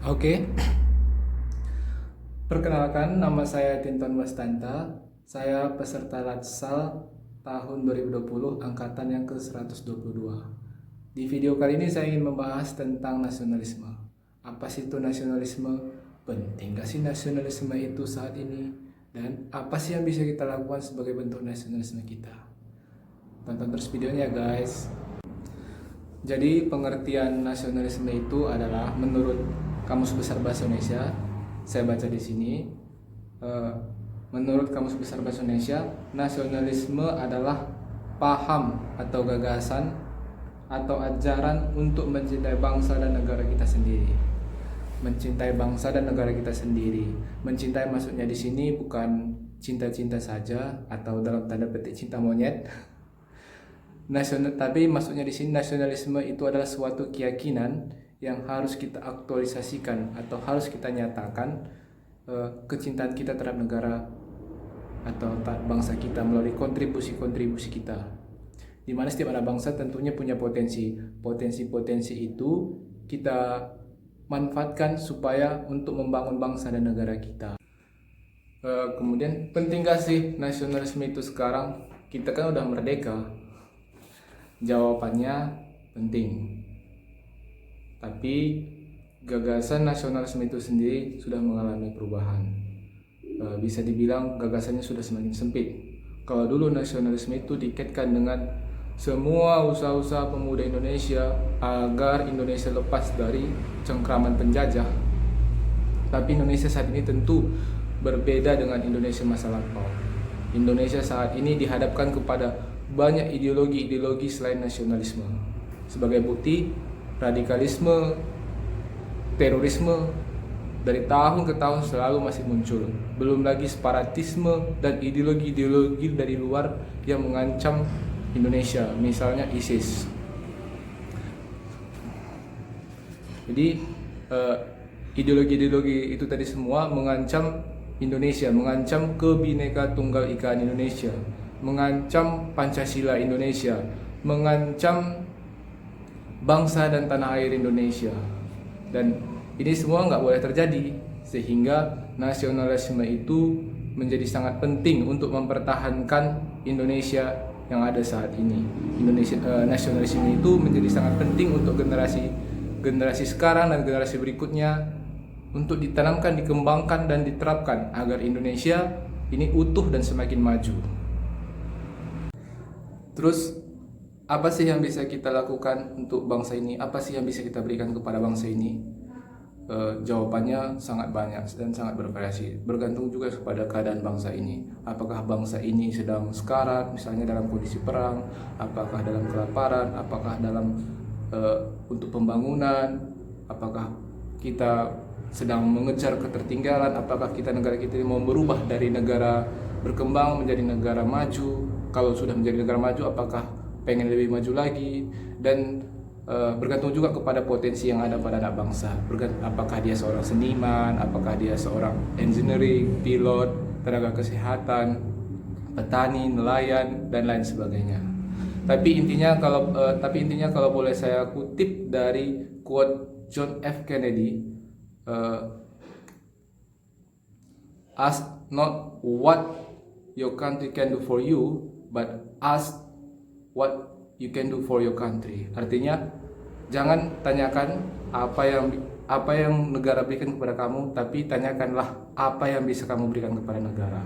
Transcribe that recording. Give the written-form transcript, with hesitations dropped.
Oke, perkenalkan nama saya Tinton Wastanta. Saya peserta Latsal tahun 2020 angkatan yang ke-122. Di video kali ini saya ingin membahas tentang nasionalisme. Apa sih itu nasionalisme? Penting gak sih nasionalisme itu saat ini? Dan apa sih yang bisa kita lakukan sebagai bentuk nasionalisme kita? Tonton terus videonya guys. Jadi pengertian nasionalisme itu adalah menurut Kamus Besar Bahasa Indonesia, saya baca di sini. Menurut Kamus Besar Bahasa Indonesia, nasionalisme adalah paham atau gagasan atau ajaran untuk mencintai bangsa dan negara kita sendiri. Mencintai bangsa dan negara kita sendiri. Mencintai maksudnya di sini bukan cinta-cinta saja atau dalam tanda petik cinta monyet. Tapi maksudnya di sini nasionalisme itu adalah suatu keyakinan yang harus kita aktualisasikan atau harus kita nyatakan kecintaan kita terhadap negara atau bangsa kita melalui kontribusi-kontribusi kita. Di mana setiap anak bangsa tentunya punya potensi itu kita manfaatkan supaya untuk membangun bangsa dan negara kita. Kemudian penting gak sih nasionalisme itu sekarang? Kita kan udah merdeka. Jawabannya penting. Tapi gagasan nasionalisme itu sendiri sudah mengalami perubahan. Bisa dibilang gagasannya sudah semakin sempit. Kalau dulu nasionalisme itu dikaitkan dengan semua usaha-usaha pemuda Indonesia agar Indonesia lepas dari cengkraman penjajah. Tapi Indonesia saat ini tentu berbeda dengan Indonesia masa lampau. Indonesia saat ini dihadapkan kepada banyak ideologi selain nasionalisme. Sebagai bukti, radikalisme, terorisme dari tahun ke tahun selalu masih muncul. Belum lagi separatisme dan ideologi dari luar yang mengancam Indonesia, misalnya ISIS. Jadi ideologi itu tadi semua mengancam Indonesia, mengancam Kebhinneka Tunggal Ika Indonesia, mengancam Pancasila Indonesia, mengancam bangsa dan tanah air Indonesia. Dan ini semua nggak boleh terjadi, sehingga nasionalisme itu menjadi sangat penting untuk mempertahankan Indonesia yang ada saat ini. Nasionalisme itu menjadi sangat penting untuk generasi sekarang dan generasi berikutnya untuk ditanamkan, dikembangkan dan diterapkan agar Indonesia ini utuh dan semakin maju. Terus apa sih yang bisa kita lakukan untuk bangsa ini? Apa sih yang bisa kita berikan kepada bangsa ini? Jawabannya sangat banyak dan sangat bervariasi. Bergantung juga kepada keadaan bangsa ini. Apakah bangsa ini sedang sekarat, misalnya dalam kondisi perang, apakah dalam kelaparan, apakah dalam untuk pembangunan, apakah kita sedang mengejar ketertinggalan, apakah negara kita mau berubah dari negara berkembang menjadi negara maju. Kalau sudah menjadi negara maju, apakah pengen lebih maju lagi? Dan bergantung juga kepada potensi yang ada pada anak bangsa. Apakah dia seorang seniman, apakah dia seorang engineering, pilot, tenaga kesehatan, petani, nelayan dan lain sebagainya. Tapi intinya kalau boleh saya kutip dari quote John F. Kennedy, ask not what your country can do for you, but ask what you can do for your country. Artinya jangan tanyakan apa yang negara berikan kepada kamu, tapi tanyakanlah apa yang bisa kamu berikan kepada negara.